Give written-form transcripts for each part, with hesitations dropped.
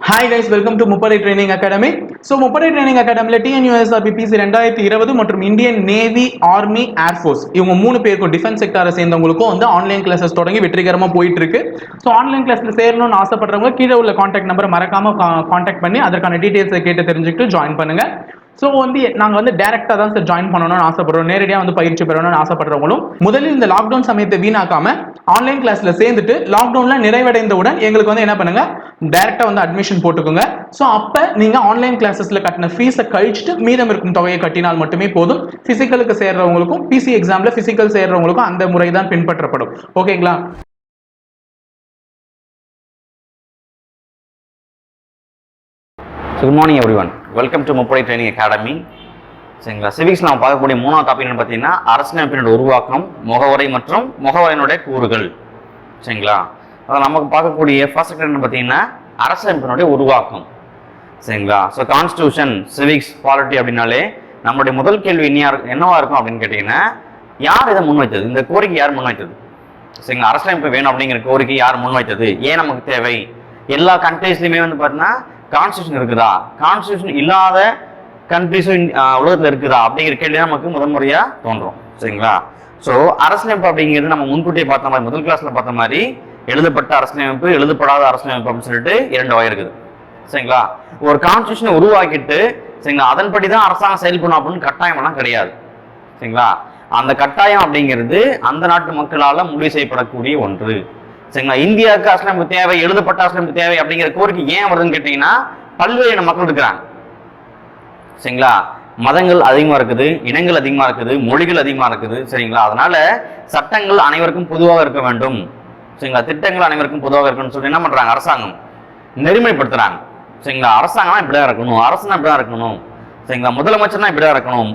Hi guys, welcome to Mupari Training Academy. So Mupari Training Academy TNUSRBPC 2020 மற்றும் Indian navy army air force இவங்க 3 பேருக்கும் defence செக்டாரை சேர்ந்தவங்களுக்கும் வந்து online classes தொடங்கி வெற்றிகரமாக போயிட்டு இருக்கு. ஸோ ஆன்லைன் கிளாஸ்ல சேரணும்னு ஆசைப்படுறவங்க கீழே உள்ள கான்டாக்ட் நம்பரை மறக்காம கான்டாக்ட் பண்ணி அதற்கான டீடைல்ஸை கேட்டு தெரிஞ்சுக்கிட்டு ஜாயின் பண்ணுங்க. ஸோ வந்து நாங்கள் வந்து டேரக்டாக தான் சார் ஜாயின் பண்ணணும்னு ஆசைப்படுறோம், நேரடியாக வந்து பயிற்சி பெறணும்னு ஆசைப்படுறவங்களும் முதலில் இந்த லாக்டவுன் சமயத்தை வீணாக்காம ஆன்லைன் கிளாஸ்ல சேர்ந்துட்டு லாக்டவுன்ல நிறைவடைந்தவுடன் எங்களுக்கு வந்து என்ன பண்ணுங்க, டைரக்டா வந்து அட்மிஷன் போட்டுக்கோங்க. ஸோ அப்ப நீங்க ஆன்லைன் கிளாஸஸ்ல கட்டின ஃபீஸை கழிச்சுட்டு மீதம் இருக்கும் தொகையை கட்டினால் மட்டுமே போதும். பிசிக்கலுக்கு சேர்றவங்களுக்கும் பிசி எக்ஸாம்ல பிசிக்கல் சேர்றவங்களுக்கும் அந்த முறை தான் பின்பற்றப்படும். ஓகேங்களா? Good morning everyone, welcome to முப்படை ட்ரைனிங் அகாடமி. சரிங்களா, சிவிக்ஸ் நம்ம பார்க்கக்கூடிய 3வது டாபிக் என்னன்னு பார்த்தீங்கன்னா அரசியலமைப்பினுடைய உருவாக்கம், முகவரை மற்றும் முகவரையினுடைய கூறுகள். சரிங்களா, அதை நமக்கு பார்க்கக்கூடிய ஃபர்ஸ்ட் செக்டர் என்ன பார்த்தீங்கன்னா அரசியலமைப்பினுடைய உருவாக்கம். சரிங்களா, ஸோ கான்ஸ்டியூஷன், சிவிக்ஸ், பாலிட்டி அப்படின்னாலே நம்மளுடைய முதல் கேள்வி என்னவா இருக்கும் அப்படின்னு கேட்டிங்கன்னா, யார் இதை முன்வைத்தது, இந்த கோரிக்கை யார் முன்வைத்தது? சரிங்களா, அரசியலமைப்பு வேணும் அப்படிங்கிற கோரிக்கை யார் முன்வைத்தது, ஏன் நமக்கு தேவை? எல்லா கண்ட்ரீஸ்லையுமே வந்து பார்த்தீங்கன்னா கான்ஸ்டியூஷன் இருக்குதா, கான்ஸ்டியூஷன் இல்லாத கண்ட்ரிஸும் உலகத்தில் இருக்குதா அப்படிங்கிற கேள்வி நமக்கு முதன்முறையாக தோன்றும். சரிங்களா, ஸோ அரசியலமைப்பு அப்படிங்கிறது நம்ம முன்கூட்டியே பார்த்த மாதிரி முதல் கிளாஸ்ல பார்த்த மாதிரி எழுதப்பட்ட அரசியலமைப்பு, எழுதப்படாத அரசியலமைப்பு அப்படின்னு சொல்லிட்டு 2 வகை இருக்குது. சரிங்களா, ஒரு கான்ஸ்டியூஷனை உருவாக்கிட்டு சரிங்களா அதன்படி தான் அரசாங்கம் செயல்படணும் அப்படின்னு கட்டாயமெல்லாம் கிடையாது. சரிங்களா, அந்த கட்டாயம் அப்படிங்கிறது அந்த நாட்டு மக்களால் முடிவு செய்யப்படக்கூடிய ஒன்று. சரிங்களா, இந்தியாவுக்கு அரசியலமைப்பு தேவை, எழுதப்பட்ட அரசியலமைப்பு தேவை அப்படிங்கிற கோரிக்கை ஏன் வருதுன்னு கேட்டீங்கன்னா, பல்வேறு மக்கள் இருக்கிறாங்க. சரிங்களா, மதங்கள் அதிகமா இருக்குது, இனங்கள் அதிகமா இருக்குது, மொழிகள் அதிகமா இருக்குது. சரிங்களா, அதனால சட்டங்கள் அனைவருக்கும் பொதுவாக இருக்க வேண்டும். சரிங்களா, திட்டங்கள் அனைவருக்கும் பொதுவாக இருக்கணும்னு சொல்லி என்ன பண்றாங்க, அரசாங்கம் நெறிமுறைப்படுத்துறாங்க. சரிங்களா, அரசாங்கம்னா இப்படிதான் இருக்கணும், அரசுனா இப்படிதான் இருக்கணும். சரிங்களா, முதலமைச்சர்னா இப்படிதான் இருக்கணும்.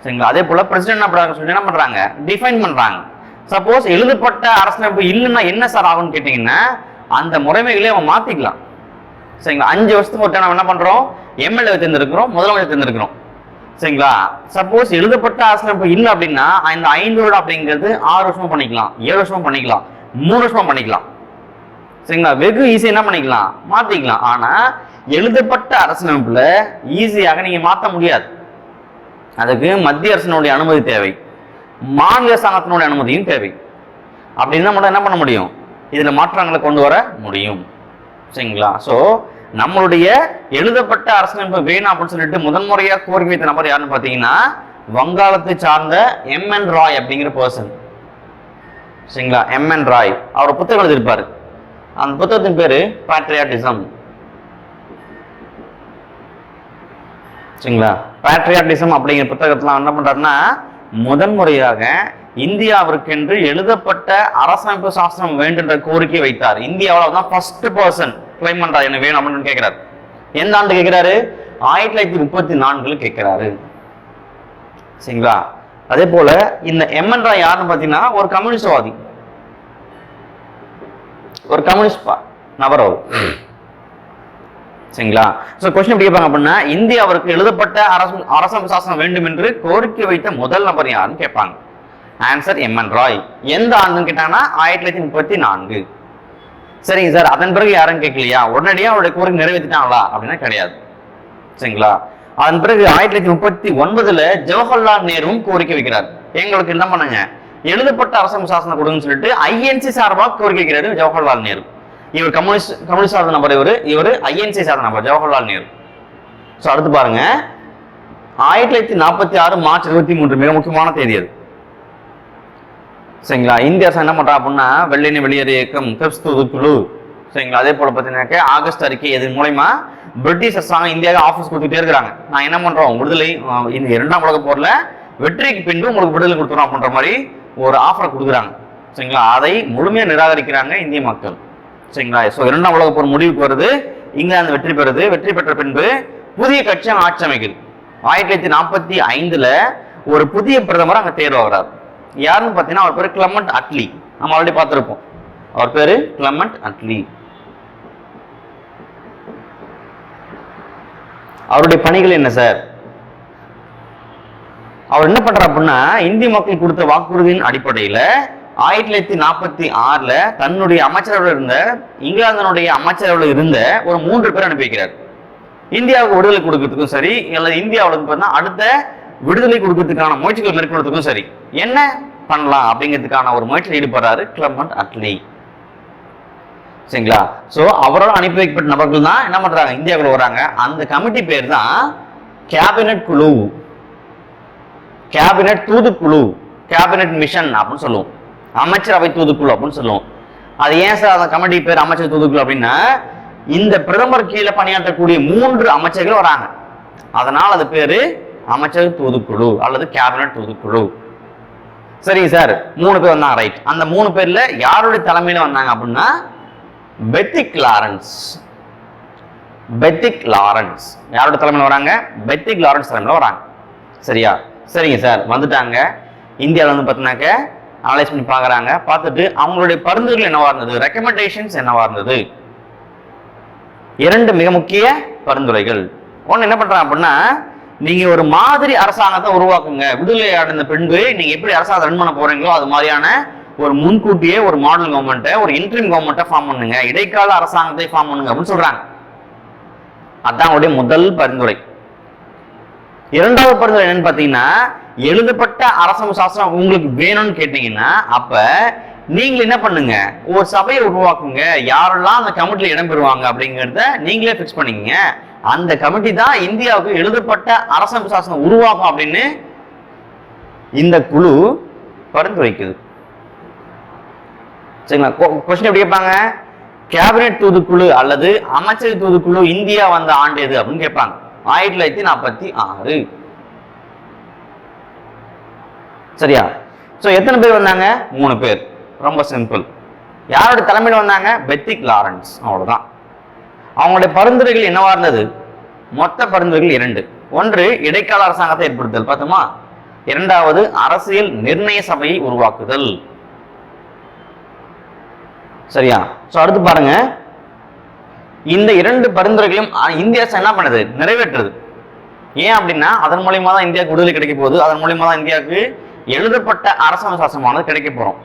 சரிங்களா, அதே போல பிரசிடென்ட் அப்படி சொல்லி என்ன பண்றாங்க, டிஃபைன் பண்றாங்க. சப்போஸ் எழுதப்பட்ட அரசியலமைப்பு இல்லைன்னா என்ன சார் ஆகும்னு கேட்டீங்கன்னா, அந்த முறைமைகளே அவன் மாத்திக்கலாம். சரிங்களா, 5 வருஷத்துக்கு ஒரு நம்ம என்ன பண்றோம், எம்எல்ஏ தேர்ந்தெடுக்கிறோம், முதலமைச்சர் தேர்ந்தெடுக்கிறோம். சரிங்களா, சப்போஸ் எழுதப்பட்ட அரசியலமைப்பு இல்லை அப்படின்னா இந்த 5 வருடம் அப்படிங்கிறது 6 வருஷமா பண்ணிக்கலாம், 7 வருஷமா பண்ணிக்கலாம், 3 வருஷமா பண்ணிக்கலாம். சரிங்களா, வெகு ஈஸியா என்ன பண்ணிக்கலாம், மாத்திக்கலாம். ஆனா எழுதப்பட்ட அரசியலமைப்புல ஈஸியாக நீங்க மாற்ற முடியாது. அதுக்கு மத்திய அரசினுடைய அனுமதி தேவை, மாநில அரசாங்கத்தினுடைய அனுமதியும் தேவை. அப்படின்னா மட்டும் என்ன பண்ண முடியும், இதுல மாற்றங்களை கொண்டு வர முடியும். சரிங்களா, ஸோ நம்மளுடைய எழுதப்பட்ட அரசியலமைப்பு வேணும் அப்படின்னு சொல்லிட்டு முதன்முறையாக கோரிக்கை வைத்த நபர் யாருன்னு பார்த்தீங்கன்னா, வங்காளத்தை சார்ந்த எம்என் ராய் அப்படிங்கிற பர்சன். சரிங்களா, எம்என் ராய் அவர் புத்தகம் எழுதியிருப்பாரு. அந்த புத்தகத்தின் பேரு பேட்ரியாட்டிசம். சரிங்களா, பேட்ரியாட்டிசம் அப்படிங்கிற புத்தகத்துல என்ன பண்றாருன்னா, முதன்முறையாக இந்தியாவிற்கென்று எழுதப்பட்ட அரசமைப்பு சாஸ்திரம் வேண்டுன்ற கோரிக்கை வைத்தார். இந்தியாவில் தான் ஃபர்ஸ்ட் பர்சன் கிளைம் பண்றாரு, என்ன வேணும் அப்படின்னு கேட்கிறாரு. எந்த ஆண்டு கேட்கிறாரு, 1934 கேட்கிறாரு. சரிங்களா, அதே போல இந்த எம்என் ராய் யாருன்னு பாத்தீங்கன்னா ஒரு கம்யூனிஸ்ட்வாதி, ஒரு கம்யூனிஸ்ட் நபர் அவர். சரிங்களா, சோ கொஸ்டின் எப்படி கேட்பாங்க அப்படின்னா, இந்தியாவிற்கு எழுதப்பட்ட அரசமைப்பு சாசனம் வேண்டும் என்று கோரிக்கை வைத்த முதல் நபர் யாருன்னு கேட்பாங்க. Answer MN Roy. எந்த ஆண்டுன்னு கேட்டாங்கன்னா 1934. சரிங்க சார், அதன் பிறகு யாரும் கேட்கலையா, உடனடியாக அவருடைய கோரிக்கை நிறைவேற்றிட்டாங்களா அப்படின்னா கிடையாது. சரிங்களா, அதன் பிறகு 1939 ஜவஹர்லால் நேருவும் கோரிக்கை வைக்கிறார். எங்களுக்கு என்ன பண்ணுங்க, எழுதப்பட்ட அரசமைப்பு சாசனம் கொடுங்கன்னு சொல்லிட்டு ஐஎன்சி சார்பாக கோரிக்கை வைக்கிறாரு ஜவஹர்லால் நேரு. இவர் கம்யூனிஸ்ட் சார்ந்த நபர், இவர் ஐஎன்சி சார்ந்த நபர் ஜவஹர்லால் நேரு. ஸோ அடுத்து பாருங்க, 1946 மார்ச் 23 மிக முக்கியமான தேதி அது. சரிங்களா, இந்திய அரசு என்ன பண்றா அப்படின்னா, வெள்ளையனே வெளியேறு இயக்கம், கிரிப்ஸ் குழு. சரிங்களா, அதே போல பார்த்தீங்கன்னாக்க ஆகஸ்ட் அறிக்கை, இதன் மூலமா பிரிட்டிஷ் அரசாங்கம் இந்தியாவுக்கு ஆஃபீஸ் கொடுத்துட்டே இருக்கிறாங்க. நான் என்ன பண்றோம், விடுதலை இந்த 2ஆம் உலக போர்ல வெற்றிக்கு பின்பு உங்களுக்கு விடுதலை கொடுத்துறோம் அப்படின்ற மாதிரி ஒரு ஆஃபர் கொடுக்குறாங்க. சரிங்களா, அதை முழுமையாக நிராகரிக்கிறாங்க இந்திய மக்கள். சரிங்களா, ஸோ 2ஆம் உலக போர் முடிவுக்கு வருது, இங்கிலாந்து வெற்றி பெறுது. வெற்றி பெற்ற பின்பு புதிய கட்சி ஆட்சி அமைக்குது. 1945 ஒரு புதிய பிரதமர் அங்க தேர்வாகிறார். யாருன்னு பார்த்தீங்கன்னா அவர் பேரு கிளமெண்ட் அட்லி. நம்ம ஆல்ரெடி பார்த்துருப்போம், அவர் பேரு கிளமெண்ட் அட்லி. அவருடைய பணிகள் என்ன சார், அவர் என்ன பண்றார் அப்படின்னா, இந்திய மக்கள் கொடுத்த வாக்குறுதியின் அடிப்படையில 1946 தன்னுடைய அமைச்சரவையில் இருந்த இங்கிலாந்தினுடைய அமைச்சரவையில் இருந்த ஒரு 3 பேர் அனுப்பி வைக்கிறார். இந்தியாவுக்கு விடுதலை கொடுக்கறதுக்கும் சரி, அல்லது இந்தியாவுக்கு அடுத்த விடுதலை கொடுக்கறதுக்கான முயற்சிகள் மேற்கொள்றதுக்கும் சரி என்ன பண்ணலாம் அப்படிங்கிறதுக்கான ஒரு முயற்சியில் ஈடுபடுறாரு கிளமெண்ட் அட்லி. சரிங்களா? சோ அவரோட அனுப்பி வைக்கப்பட்ட நபர்கள் தான் என்ன பண்றாங்க, இந்தியாவுக்குள்ள வராங்க. அந்த கமிட்டி பேர் தான் கேபினட் குழு, கேபினட் தூதுக்குழு, கேபினட் மிஷன் அப்படின்னு சொல்லுவோம், அமைச்சரவை தூதுக்குழு அப்படின்னு சொல்லுவோம். அது ஏன் சார் அந்த கமிட்டி பேர் அமைச்சர் தூதுக்குழு அப்படின்னா, இந்த பிரதமர் கீழே பணியாற்றக்கூடிய 3 அமைச்சர்கள் வராங்க, அதனால அது பேரு அமைச்சர் தூதுக்குழு அல்லது கேபினட் தூதுக்குழு. சரி சார், 3 பேர் வந்தாங்க, ரைட். அந்த 3 பேர்ல யாருடைய தலைமையில வந்தாங்க அப்படின்னா பெத்திக் லாரன்ஸ். பெத்திக் லாரன்ஸ் யாரோட தலைமையில வராங்க? பெத்திக் லாரன்ஸ் தலைமையில வராங்க. சரியா? சரிங்க சார், வந்துட்டாங்க. இந்தியாவில் வந்து பார்த்தினாக்க அனலைஸ் பண்ணி பார்க்குறாங்க. பார்த்துட்டு அவங்களுடைய பரிந்துரைகள் என்னவா இருந்தது, ரெக்கமெண்டேஷன்ஸ் என்னவா இருந்தது. 2 மிக முக்கிய பரிந்துரைகள். ஒன்று என்ன பண்றாங்க அப்படின்னா, நீங்க ஒரு மாதிரி அரசாங்கத்தை உருவாக்குங்க. விடுதலை அடைந்த பின்பு நீங்க எப்படி அரசாங்கம் ரன் பண்ண போறீங்களோ அது மாதிரியான ஒரு முன்கூட்டியே ஒரு மாடல் கவர்மெண்ட்டை, ஒரு இன்ட்ரீம் கவர்மெண்ட்டை ஃபார்ம் பண்ணுங்க, இடைக்கால அரசாங்கத்தை ஃபார்ம் பண்ணுங்க அப்படின்னு சொல்றாங்க. அதான் அவருடைய முதல் பரிந்துரை. 2வது பரிந்துரை என்னன்னு பாத்தீங்கன்னா, எழுதப்பட்ட அரசமைப்பு சாசனம் உங்களுக்கு வேணும்னு கேட்டீங்கன்னா அப்ப நீங்க என்ன பண்ணுங்க, ஒரு சபையை உருவாக்குங்க, யாரெல்லாம் அந்த கமிட்டில இடம் பெறுவாங்க அப்படிங்கிறத நீங்களே பிக்ஸ் பண்ணிக்கங்க. அந்த கமிட்டி தான் இந்தியாவுக்கு எழுதப்பட்ட அரசமைப்பு சாசனம் உருவாக்கும் அப்படின்னு இந்த குழு பரிந்துரைக்குது. சரிங்களா? கொஸ்டின் எப்படி கேட்பாங்க, கேபினெட் தூதுக்குழு அல்லது அமைச்சர் தூதுக்குழு இந்தியா வந்த ஆண்டு எது அப்படின்னு கேட்பாங்க. 1946. சரியா? சோ எத்தனை பேர் வந்தாங்க? 3 பேர். ரொம்ப சிம்பிள். யாரோட தலைமையில் வந்தாங்க? Pethick Lawrence. அவ்வளவுதான். அவங்களுடைய பரிந்துரைகள் என்னவா இருந்தது? மொத்த பரிந்துரைகள் 2. ஒன்று இடைக்கால அரசாங்கத்தை ஏற்படுத்தல், பார்த்தோமா. 2வது அரசியல் நிர்ணய சபையை உருவாக்குதல். சரியா? சோ அடுத்து பாருங்க, இந்த 2 பரிந்துரைகளையும் இந்தியா என்ன பண்ணுது, நிறைவேற்றுது. ஏன் அப்படின்னா அதன் மூலியமா தான் இந்தியாவுக்கு விடுதலை கிடைக்க போகுது, அதன் மூலியமா தான் இந்தியாவுக்கு எழுதப்பட்ட அரசமைப்பு சாசனமானது கிடைக்க போறோம்.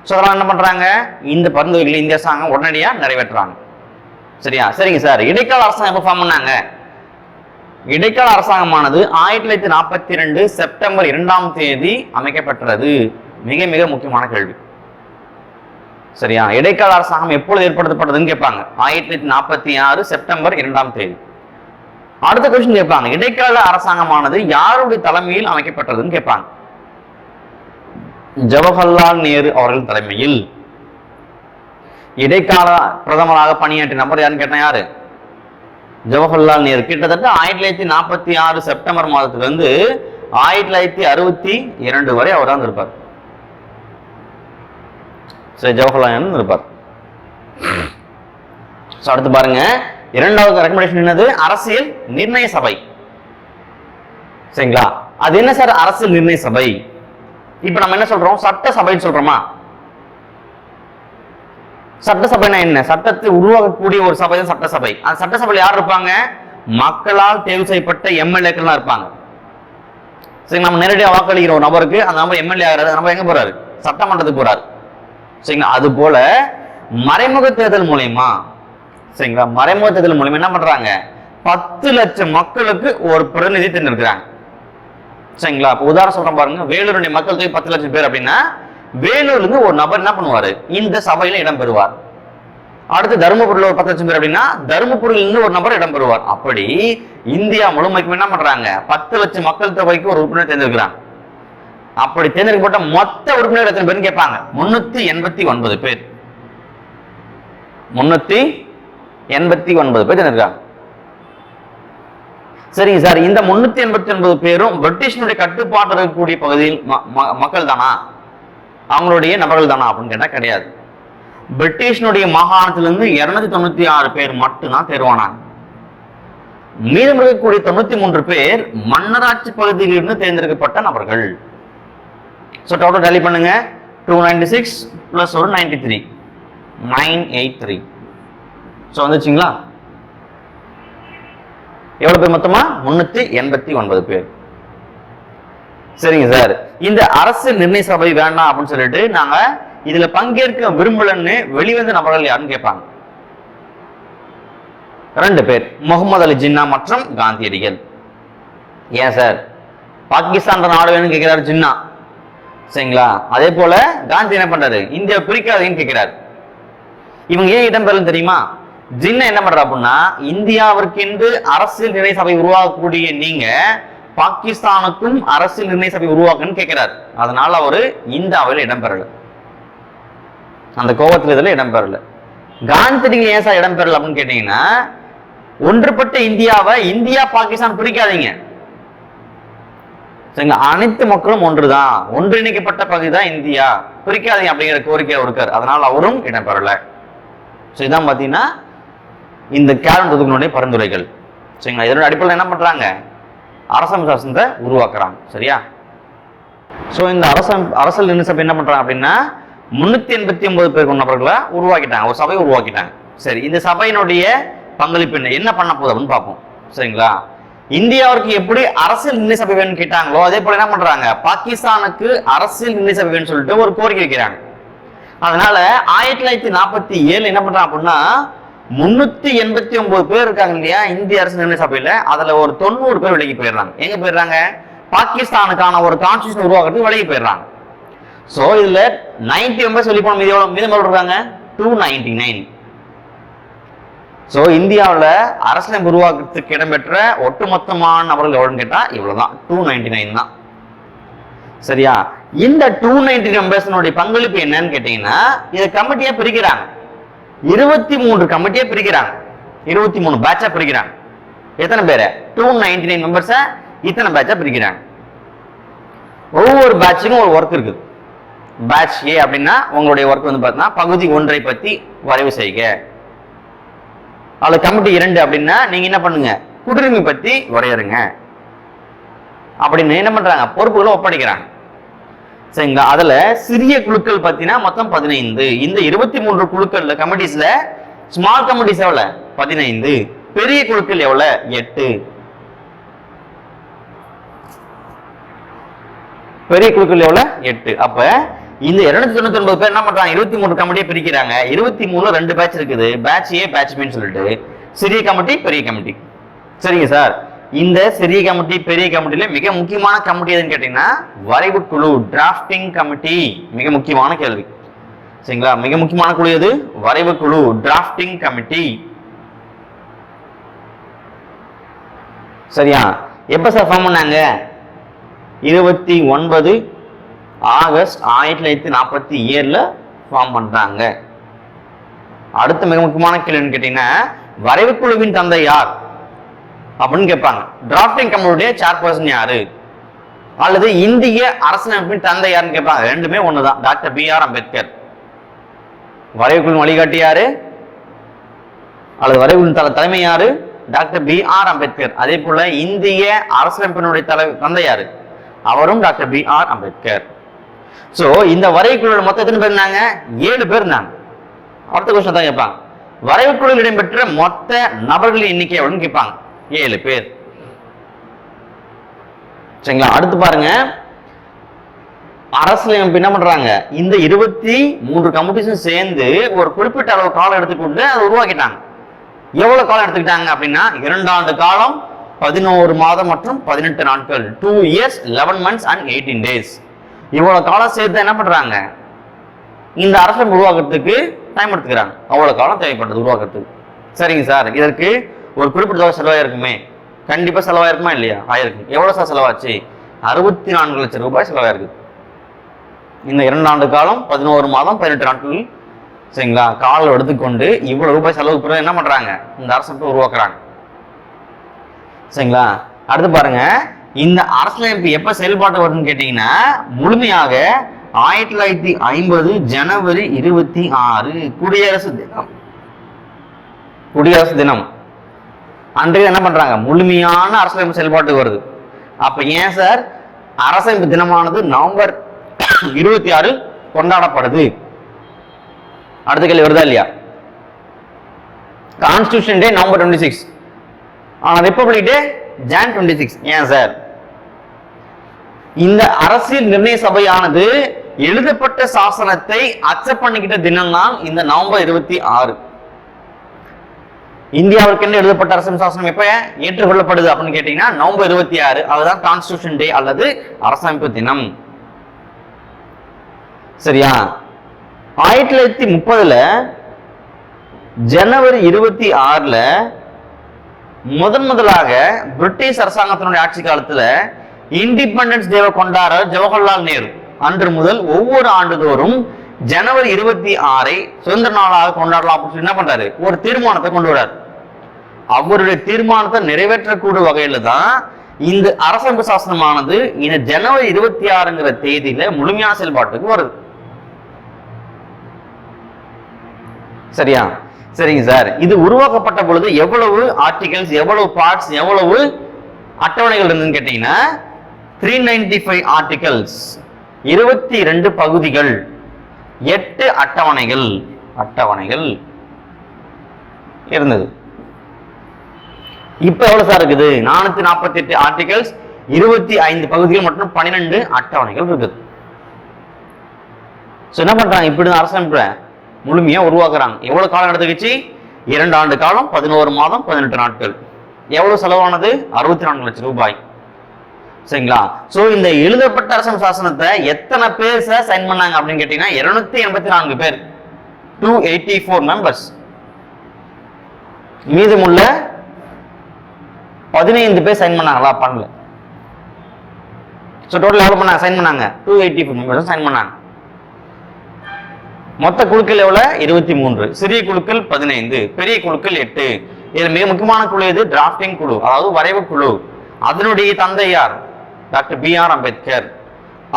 சோ அதெல்லாம் என்ன பண்றாங்க, இந்த பரிந்துரைகளை இந்திய அரசாங்கம் உடனடியா நிறைவேற்றுறாங்க. சரியா? சரிங்க சார், இடைக்கால அரசாங்கம் எப்ப ஃபார்ம் பண்ணாங்க? இடைக்கால அரசாங்கமானது 1942 செப்டம்பர் 2ஆம் தேதி அமைக்கப்பட்டது. மிக மிக முக்கியமான கேள்வி. சரியா? இடைக்கால அரசாங்கம் எப்பொழுது ஏற்படுத்தப்பட்டதுன்னு கேட்பாங்க. 1946 செப்டம்பர் 2ஆம் தேதி. அடுத்த கொஸ்டின் கேட்பாங்க, இடைக்கால அரசாங்கமானது யாருடைய தலைமையில் அமைக்கப்பட்டதுன்னு கேட்பாங்க. ஜவஹர்லால் நேரு அவர்கள் தலைமையில். இடைக்கால பிரதமராக பணியாற்றிய நபர் யாருன்னு கேட்டா யாரு? ஜவஹர்லால் நேரு. கிட்டத்தட்ட 1946 செப்டம்பர் மாதத்துல இருந்து 1962 வரை அவர் தான் இருப்பார். சரி, ஜவஹர்லால் நேரு இருப்பார். அடுத்து பாருங்க, 2வது ரெக்கமெண்டேஷன் என்னது? அரசியல் நிர்ணய சபை. சரிங்களா? அது என்ன சார் அரசியல் நிர்ணய சபை? இப்ப நம்ம என்ன சொல்றோம், சட்டசபைன்னு சொல்றோமா? சட்டசபைனா என்ன? சட்டத்தை உருவாக்கக்கூடிய ஒரு சபை தான் சட்டசபை. அந்த சட்டசபையில் யார் இருப்பாங்க? மக்களால் தேர்வு செய்யப்பட்ட எம்எல்ஏக்கள் இருப்பாங்க. சரி, நம்ம நேரடியாக வாக்களிக்கிற ஒரு நபருக்கு அந்த நபர் எம்எல்ஏ ஆகிறாரு, நம்ம எங்க போறாரு? சட்டமன்றத்துக்கு போறாரு. சரிங்களா? அது போல மறைமுக தேர்தல் மூலியமா, சரிங்களா, மறைமுக தேர்தல் மூலியமா என்ன பண்றாங்க, 10 லட்சம் மக்களுக்கு ஒரு பிரதிநிதி தேர்ந்தெடுக்கிறாங்க. சரிங்களா? இப்ப உதாரணம் சொல்றேன் பாருங்க, வேலூருடைய மக்கள் தொகை 10 லட்சம் பேர் அப்படின்னா வேலூர்ல இருந்து ஒரு நபர் என்ன பண்ணுவாரு, இந்த சபையில இடம் பெறுவார். அடுத்து தருமபுரியில் ஒரு 10 லட்சம் பேர் அப்படின்னா தருமபுரியில இருந்து ஒரு நபர் இடம் பெறுவார். அப்படி இந்தியா முழுமைக்கும் என்ன பண்றாங்க, 10 லட்சம் மக்கள் தொகைக்கு ஒரு உறுப்பினர் தேர்ந்தெடுக்கிறாங்க. அப்படி தேர்ந்தெடுக்கப்பட்ட மொத்த உறுப்பினர் எத்தனை பேர் கேட்பாங்க? 389 பேர். 389 பேர் தேர்ந்தெடுக்கிறாங்க. சரிங்க சார், இந்த 389 பேரும் பிரிட்டிஷனுடைய கட்டுப்பாட்டு இருக்கக்கூடிய பகுதியில் மக்கள் தானா, அவங்களுடைய நபர்கள் தானா அப்படின்னு கேட்டா கிடையாது. பிரிட்டிஷனுடைய மாகாணத்திலிருந்து 296 பேர் மட்டும்தான் தேர்வானாங்க. மீதம் இருக்கக்கூடிய 93 பேர் மன்னராட்சி பகுதியில் இருந்து தேர்ந்தெடுக்கப்பட்ட நபர்கள். ஸோ டோட்டல் டேலி பண்ணுங்க, 296 பிளஸ் ஒரு 93, 983. ஸோ வந்துச்சுங்களா? எவ்வளவு பேர் மொத்தமா? 389 பேர். சரிங்க சார். இந்த அரசு நிர்ணய சபை வேண்டாம் அப்படின்னு சொல்லிட்டு நாங்க இதுல பங்கேற்க விரும்பலன்னு வெளிவந்த நபர்கள் யாருன்னு கேட்பாங்க. 2 பேர், முகமது அலி ஜின்னா மற்றும் காந்தியடிகள். ஏன் சார் பாகிஸ்தான் நாடு வேணும்னு கேட்கிறாரு ஜின்னா, சரிங்களா? அதே போல காந்தி என்ன பண்றாரு, இந்தியா பிரிக்காதீங்கன்னு கேட்கிறாரு. இவங்க ஏன் இடம்பெறல தெரியுமா? ஜின்னா என்ன பண்ற அப்படின்னா, இந்தியாவிற்கு அரசியல் நிர்ணய சபை உருவாக்கக்கூடிய நீங்க பாகிஸ்தானுக்கும் அரசியல் நிர்ணய சபை உருவாக்குன்னு கேட்கிறார். அதனால அவரு இந்த அவையில இடம்பெறல, அந்த கோபத்தில் இதுல இடம்பெறல. காந்தியடிகள் ஏன் சார் இடம்பெறல அப்படின்னு கேட்டீங்கன்னா, ஒன்றுபட்ட இந்தியாவை இந்தியா பாகிஸ்தான் பிரிக்காதீங்க, சரிங்களா? அனைத்து மக்களும் ஒன்றுதான், ஒன்றிணைக்கப்பட்ட பகுதி தான் இந்தியா, பிரிக்காதீங்க அப்படிங்கிற கோரிக்கை இருக்காரு. அதனால அவரும் இடம்பெறல. இதான் பாத்தீங்கன்னா இந்த கேலண்டர் பரிந்துரைகள், சரிங்களா? இதனோட அடிப்படையில் என்ன பண்றாங்க, அரசமைப்பு சாசனத்தை உருவாக்குறாங்க. சரியா? சோ இந்த அரசியல் நிர்ணய சபை என்ன பண்றாங்க அப்படின்னா 389 பேர் கொண்ட நபர்களை உருவாக்கிட்டாங்க, ஒரு சபையை உருவாக்கிட்டாங்க. சரி, இந்த சபையினுடைய பங்களிப்பு என்ன பண்ண போகுது அப்படின்னு பார்ப்போம். சரிங்களா? இந்தியாவிற்கு எப்படி அரசியல் நிர்ணய சபை வேணும்னு கேட்டாங்களோ அதே போல என்ன பண்றாங்க, பாகிஸ்தானுக்கு அரசியல் நிர்ணய சபை வேணும்னு சொல்லிட்டு ஒரு கோரிக்கை வைக்கிறாங்க. அதனால 1947 என்ன பண்றாங்க அப்படின்னா 389 பேர் இருக்காங்க இல்லையா இந்திய அரசு நிர்ணய சபையில, அதுல ஒரு 90 பேர் விலகி போயிடுறாங்க. எங்க போயிடுறாங்க, பாகிஸ்தானுக்கான ஒரு கான்ஸ்டிடியூஷன் உருவாக்குறதுக்கு விலகி போயிடுறாங்க. சோ இதுல 90 மெம்பர்ஸ் வெளியே போன மீதம் இருக்காங்க 299. சோ இந்தியாவில் அரசியல் உருவாக்கத்துக்கு இடம்பெற்ற ஒட்டுமொத்தமான நபர்கள் எவ்வளவுன்னு கேட்டா இவ்வளவுதான், 299 தான். சரியா? இந்த 290 மெம்பர்ஸ் பங்களிப்பு என்னன்னு கேட்டீங்கன்னா, இதை கமிட்டியா பிரிக்கிறாங்க, 23 கமிட்டியா பிரிக்கிறாங்க, 23 பேட்சா பிரிக்கிறாங்க. எத்தனை பேரு, 299 மெம்பர்ஸ இத்தனை பேட்சா பிரிக்கிறாங்க. ஒவ்வொரு பேட்சுக்கும் ஒரு ஒர்க் இருக்குது. பேட்ச் ஏ அப்படின்னா உங்களுடைய ஒர்க் வந்து பார்த்தீங்கன்னா பகுதி 1 பத்தி வரைவு செய்க. அதுல கமிட்டி 2 அப்படின்னா நீங்க என்ன பண்ணுங்க, குடியுரிமை பத்தி வரையறுங்க அப்படின்னு என்ன பண்றாங்க, பொறுப்புகளை ஒப்படைக்கிறாங்க. சரிங்களா? அதுல சிறிய குழுக்கள் பார்த்தீங்கன்னா மொத்தம் 15. இந்த 23 குழுக்கள்ல கமிட்டிஸ்ல ஸ்மால் கமிட்டிஸ் எவ்வளவு, 15. பெரிய குழுக்கள் எவ்வளவு, 8. பெரிய குழுக்கள் எவ்வளவு, 8. அப்ப இந்த 299 பேர் என்ன பண்றாங்க, 23 கமிட்டியை பிரிக்கிறாங்க. 23 2 பேட்ச் இருக்குது, பேட்ச் ஏ பேட்ச் பின்னு சொல்லிட்டு சிறிய கமிட்டி பெரிய கமிட்டி. சரிங்க சார், இந்த சிறிய கமிட்டி பெரிய கமிட்டில மிக முக்கியமான கமிட்டி எதுன்னு கேட்டீங்கன்னா வரைவு குழு, டிராஃப்டிங் கமிட்டி. மிக முக்கியமான கேள்வி, சரிங்களா? மிக முக்கியமான குழு எது, வரைவு குழு, டிராஃப்டிங் கமிட்டி. சரியா? எப்ப சார் ஃபார்ம் பண்ணாங்க, 29 ஆகஸ்ட் 1947 ஃபார்ம் பண்றாங்க. அடுத்த மிக முக்கியமான கேள்வின்னு கேட்டீங்கன்னா வரைவு குழுவின் தந்தை யார் அப்படின்னு கேட்பாங்க. டிராஃப்டிங் கமிட்டியுடைய சேர்பர்சன் யாரு, அல்லது இந்திய அரசியலமைப்பின் தந்தை யாருன்னு கேட்பாங்க. ரெண்டுமே ஒண்ணுதான், டாக்டர் B.R. அம்பேத்கர். வரைவு குழுவின் வழிகாட்டி யாரு, அல்லது வரைவு குழுவின் தலைமை யாரு, டாக்டர் B.R. அம்பேத்கர். அதே போல இந்திய அரசியலமைப்பினுடைய தந்தை யாரு, அவரும் டாக்டர் B.R. அம்பேத்கர். சோ இந்த வரைவுக்குழு மொத்தம் எத்தனை பேர் இருந்தாங்க, 7 பேர் இருந்தாங்க. அடுத்த கொஸ்டின் தான் கேட்பாங்க, வரைவுக்குழுவில் இடம்பெற்ற மொத்த நபர்களின் எண்ணிக்கை எவ்வளவுன்னு கேட்பாங்க. 7 பேர். சரிங்களா? அடுத்து பாருங்க, அரசியலமைப்பு என்ன பண்றாங்க, இந்த 23 கமிட்டிஸும் சேர்ந்து ஒரு குறிப்பிட்ட அளவு காலம் எடுத்துக்கொண்டு அதை உருவாக்கிட்டாங்க. எவ்வளவு காலம் எடுத்துக்கிட்டாங்க அப்படின்னா 2 ஆண்டு காலம் 11 மாதம் மற்றும் 18 நாட்கள், 2 years 11 months and 18 days. இவ்வளவு காலம் சேர்த்து என்ன பண்றாங்க, இந்த அரசியல் உருவாக்குறதுக்கு டைம் எடுத்துக்கிறாங்க. அவ்வளவு காலம் தேவைப்பட்டது உருவாக்குறதுக்கு. சரிங்க சார், இதற்கு ஒரு குறிப்பிட்ட தொகை செலவாயிருக்குமே, கண்டிப்பா செலவாயிருக்குமா இல்லையா, ஆயிருக்கு. எவ்வளவு சார் செலவாச்சு, 64 லட்சம் ரூபாய் செலவாயிருக்கு. இந்த 2 ஆண்டு காலம் 11 மாதம் 18 நாட்கள், சரிங்களா, காலம் எடுத்துக்கொண்டு இவ்வளவு ரூபாய் செலவு பிறகு என்ன பண்றாங்க, இந்த அரசமைப்பை உருவாக்குறாங்க. சரிங்களா? அடுத்து பாருங்க, இந்த அரசியலமைப்பு எப்ப செயல்பாட்டு வருதுன்னு கேட்டீங்கன்னா முழுமையாக 1950 ஜனவரி 26 குடியரசு தினம். குடியரசு தினம் அன்றைய என்ன பண்றாங்க, முழுமையான அரசியலமைப்பு செயல்பாட்டுக்கு வருது. அப்ப ஏன் சார் அரசியலமைப்பு தினமானது நவம்பர் 26 கொண்டாடப்படுது? அடுத்த கேள்வி வருதா இல்லையா? கான்ஸ்டிடியூஷன் டே நவம்பர் 26, ஆனா ரிப்பப்ளிக் டே ஜான் 26. ஏன் சார், இந்த அரசியல் நிர்ணய சபையானது எழுதப்பட்ட சாசனத்தை அக்செப்ட் பண்ணிக்கிட்ட தினம் தான் இந்த நவம்பர் 26. இந்தியாவிற்கு எழுதப்பட்ட அரசியல் சாசனம் எப்ப ஏற்றுக்கொள்ளப்படுது அப்படின்னு கேட்டீங்கன்னா நவம்பர் 26. அதுதான் கான்ஸ்டிடியூஷன் டே அல்லது அரசமைப்பு தினம். சரியா? 1930ல ஜனவரி 26ல முதலாக பிரிட்டிஷ் அரசாங்கத்தினுடைய ஆட்சி காலத்துல இண்டிபெண்டன்ஸ் டேவை கொண்டாட ஜவஹர்லால் நேரு அன்று முதல் ஒவ்வொரு ஆண்டுதோறும் ஜனவரி 26 சுதந்திர நாளாக கொண்டாடலாம் அப்படின்னு என்ன பண்றாரு, ஒரு தீர்மானத்தை கொண்டு வர்றாரு. அவருடைய தீர்மானத்தை நிறைவேற்றக்கூடிய வகையில தான் இந்த அரசமைப்பு சாசனமானது இந்த ஜனவரி 26ங்கிற தேதியில முழுமையான செயல்பாட்டுக்கு வருது. சரியா? சரிங்க சார். இது உருவாக்கப்பட்ட பொழுது எவ்வளவு ஆர்டிகல்ஸ், எவ்வளவு பார்ட்ஸ், எவ்வளவு அட்டவணைகள் இருந்துன்னு கேட்டீங்கன்னா 395 ஆர்டிகல்ஸ், 22 பகுதிகள், 8 அட்டவணைகள் இருந்தது. இப்ப எவ்வளவு சார் இருக்குது? 448 ஆர்டிகல்ஸ், 25 பகுதிகள் மற்றும் 12 அட்டவணைகள் இருக்குது. என்ன பண்றாங்க, இப்படி அரசமைப்பு முழுமையா உருவாக்குறாங்க. எவ்வளவு காலம் எடுத்துக்கிச்சு? 2 ஆண்டு காலம், 11 மாதம், 18 நாட்கள். எவ்வளவு செலவானது? 64 லட்சம் ரூபாய். சரிங்களா? சோ இந்த எழுதப்பட்ட அரசமைப்பு சாசனத்தை எத்தனை பேர் சைன் பண்ணாங்க அப்படின்னு கேட்டீங்கன்னா 284 பேர், 284 மெம்பர்ஸ். மீதமுள்ள 15 பேர் சைன் பண்ணாங்களா? பண்ணல. சோ டோட்டல் எவ்வளவு பண்ணாங்க? சைன் பண்ணாங்க 284 மெம்பர்ஸ் சைன் பண்ணாங்க. மொத்த குழுக்கள் எவ்வளவு? 23. சிறிய குழுக்கள் 15, பெரிய குழுக்கள் 8. இதுல மிக முக்கியமான குழு எது? டிராஃப்டிங் குழு, அதாவது வரைவு குழு. அதனுடைய தந்தை யார்? Doctor B.R. அம்பேத்கர்.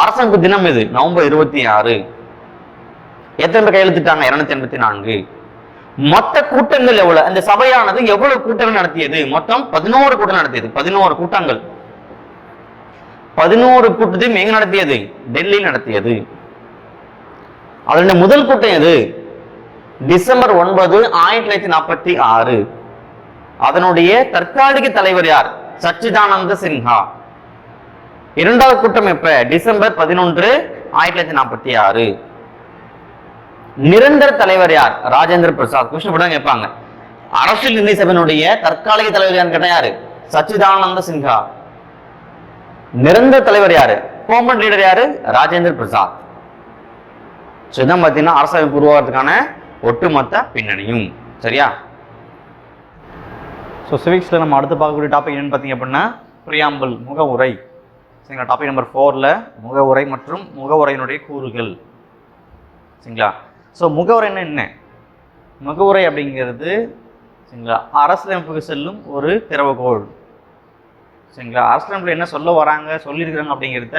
அரசமைப்பு தினம் இது நவம்பர் 26. எத்தனை பேர் கையெழுத்திட்டாங்க? 284. மொத்த கூட்டங்கள் எவ்வளவு? அந்த சபையானது எவ்வளவு கூட்டங்கள் நடத்தியது? மொத்தம் 11 கூட்டம் நடத்தியது. 11 கூட்டங்கள். 11 கூட்டத்தையும் எங்க நடத்தியது? டெல்லி நடத்தியது. அதனுடைய முதல் கூட்டம் எது? டிசம்பர் 9, 1946. அதனுடைய தற்காலிக தலைவர் யார்? சச்சிதானந்த சின்ஹா. இரண்டாவது கூட்டம் எப்ப? டிசம்பர் 11, 1946. நிரந்தர தலைவர் யார்? ராஜேந்திர பிரசாத். கொஸ்டின் கேட்பாங்க. அரசியல் நிர்ணய சபையினுடைய தற்காலிக தலைவர் யாருன்னு கேட்டா யாரு? சச்சிதானந்த சின்ஹா. நிரந்தர தலைவர் யாரு? பெர்மனன்ட் லீடர் யாரு? ராஜேந்திர பிரசாத். இதான் பார்த்தீங்கன்னா அரசமைப்பு உருவாகிறதுக்கான ஒட்டுமொத்த பின்னணியும். சரியா? ஸோ சிவிக்ஸில் நம்ம அடுத்து பார்க்கக்கூடிய டாபிக் என்னன்னு பார்த்தீங்க அப்படின்னா பிரியாம்பிள், முகவுரை. சரிங்களா? டாபிக் நம்பர் 4ல முகவுரை மற்றும் முகவுரையினுடைய கூறுகள். சரிங்களா? ஸோ முகவுரைன்னா என்ன? முகவுரை அப்படிங்கிறது சரிங்களா அரசியலமைப்புக்கு செல்லும் ஒரு திறவுகோல். சரிங்களா? அரசியலமைப்பில் என்ன சொல்ல வராங்க, சொல்லியிருக்கிறாங்க அப்படிங்கிறத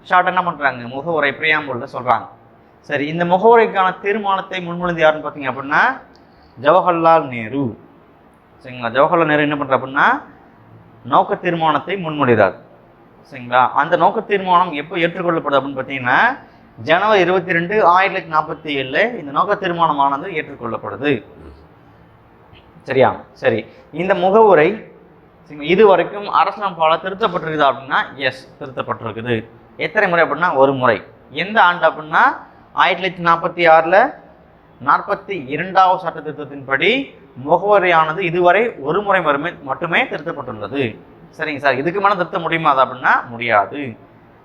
ஷார்ட் என்ன பண்ணுறாங்க? முகவுரை, பிரியாம்பிள்ல சொல்கிறாங்க. சரி, இந்த முகவுரைக்கான தீர்மானத்தை முன்மொழிந்து யாருன்னு பார்த்தீங்க அப்படின்னா ஜவஹர்லால் நேரு. சரிங்களா? ஜவஹர்லால் நேரு என்ன பண்ணுற அப்படின்னா நோக்க தீர்மானத்தை முன்மொழிகிறார். சரிங்களா? அந்த நோக்க தீர்மானம் எப்போ ஏற்றுக்கொள்ளப்படுது அப்படின்னு பார்த்தீங்கன்னா ஜனவரி 22, 1947 இந்த நோக்க தீர்மானமானது ஏற்றுக்கொள்ளப்படுது. சரியா? சரி, இந்த முகவுரை இது வரைக்கும் அரசியலமைப்பால் திருத்தப்பட்டிருக்குது அப்படின்னா எஸ், திருத்தப்பட்டிருக்குது. எத்தனை முறை அப்படின்னா ஒரு முறை. எந்த ஆண்டு அப்படின்னா 1946 42வது சட்ட திருத்தத்தின்படி முகவரியானது இதுவரை ஒரு முறை மட்டுமே திருத்தப்பட்டுள்ளது. சரிங்க சார், இதுக்கு மேலே திருத்த முடியுமா அப்படின்னா முடியாது.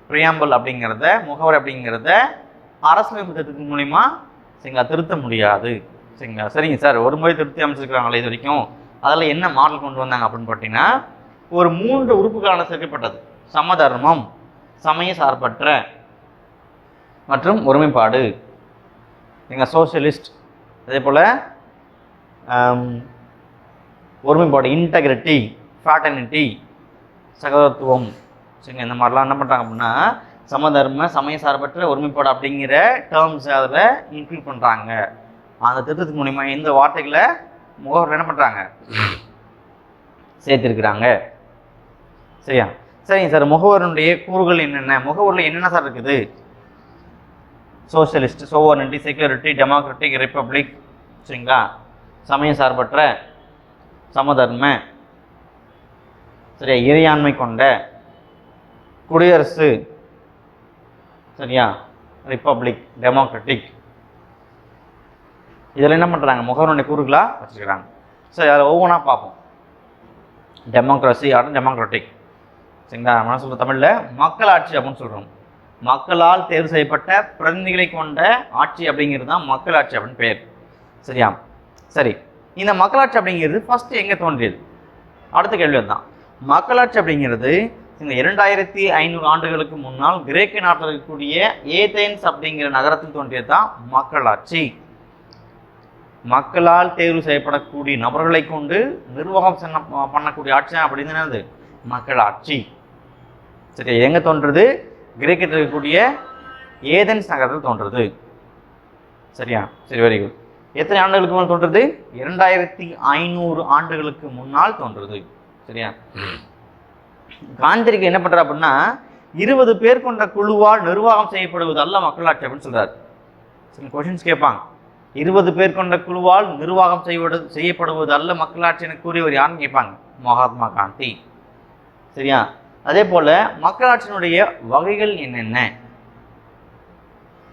பிரியாம்பிள் அப்படிங்கிறத, முகவரி அப்படிங்கிறத அரசியலமைப்பு திருத்தத்தின் மூலிமா சரிங்களா திருத்த முடியாது. சரிங்களா? சரிங்க சார், ஒரு முறை திருத்தி அமைச்சிருக்கிறாங்களே இது வரைக்கும், அதில் என்ன மாடல் கொண்டு வந்தாங்க அப்படின்னு பார்த்தீங்கன்னா ஒரு 3 உறுப்புகளான சேர்க்கப்பட்டது. சமதர்மம், சமய சார்பற்ற மற்றும் ஒருமைப்பாடு. எங்கள் சோசியலிஸ்ட், அதே போல் ஒருமைப்பாடு, இன்டெகிரிட்டி, ஃப்ராட்டர்னிட்டி, சகோதரத்துவம். சரிங்க, இந்த மாதிரிலாம் என்ன பண்ணுறாங்க அப்படின்னா சமதர்ம, சமய சார்பற்ற, ஒருமைப்பாடு அப்படிங்கிற டேர்ம்ஸ் அதில் இன்க்ளூட் பண்ணுறாங்க. அந்த திருத்தத்துக்கு மூலிமா இந்த வார்த்தைகளை முகவரில் என்ன பண்ணுறாங்க? சேர்த்திருக்கிறாங்க. சரியா? சரிங்க சார், முகவரினுடைய கூறுகள் என்னென்ன? முகவரில் என்னென்ன சார் இருக்குது? Socialist, sovereignty, security, democratic, republic. சரிங்களா? சமய சார்பற்ற, சமதர்ம, சரியா இறையாண்மை கொண்ட, குடியரசு, சரியா? ரிப்பப்ளிக், டெமோக்ராட்டிக், இதில் என்ன பண்ணுறாங்க, முகவரினுடைய கூறுகளாக வச்சுருக்கிறாங்க. சரி, அதில் ஒவ்வொன்றா பார்ப்போம். டெமோக்ரஸி அப்படின்னு டெமோக்ராட்டிக், சரிங்களா? நம்ம சொல்கிற தமிழில் மக்களாட்சி அப்படின்னு சொல்கிறோம். மக்களால் தேர்வு செய்யப்பட்ட பிரதிநிதிகளை கொண்ட ஆட்சி அப்படிங்கிறது தான் மக்களாட்சி அப்படின்னு பேர். சரியா? சரி, இந்த மக்களாட்சி அப்படிங்கிறது ஃபஸ்ட்டு எங்கே தோன்றியது? அடுத்த கேள்வி தான். மக்களாட்சி அப்படிங்கிறது இந்த 2500 ஆண்டுகளுக்கு முன்னால் கிரேக்க நாட்டில் இருக்கக்கூடிய ஏதென்ஸ் அப்படிங்கிற நகரத்தில் தோன்றியது தான் மக்களாட்சி. மக்களால் தேர்வு செய்யப்படக்கூடிய நபர்களை கொண்டு நிர்வாகம் பண்ணக்கூடிய ஆட்சி அப்படின்னு என்னது? மக்களாட்சி. சரி, எங்கே தோன்றுறது? கிரேக்கத்தில் இருக்கக்கூடிய ஏதென்ஸ் நகரத்தில் தோன்றுறது. சரியா? சரி, வெரி குட். எத்தனை ஆண்டுகளுக்கு முன்னால் தோன்றுறது? 2500 ஆண்டுகளுக்கு முன்னால் தோன்றுறது. சரியா? காந்திக்கு என்ன பண்ற அப்படின்னா 20 பேர் கொண்ட குழுவால் நிர்வாகம் செய்யப்படுவது அல்ல மக்களாட்சி அப்படின்னு சொல்றாரு. சில கொஸ்டின்ஸ் கேட்பாங்க. 20 பேர் கொண்ட குழுவால் நிர்வாகம் செய்யப்படுவது அல்ல மக்களாட்சி என கூறியவர் யாருன்னு கேட்பாங்க. மகாத்மா காந்தி. சரியா? அதே போல மக்களாட்சியினுடைய வகைகள் என்னென்ன?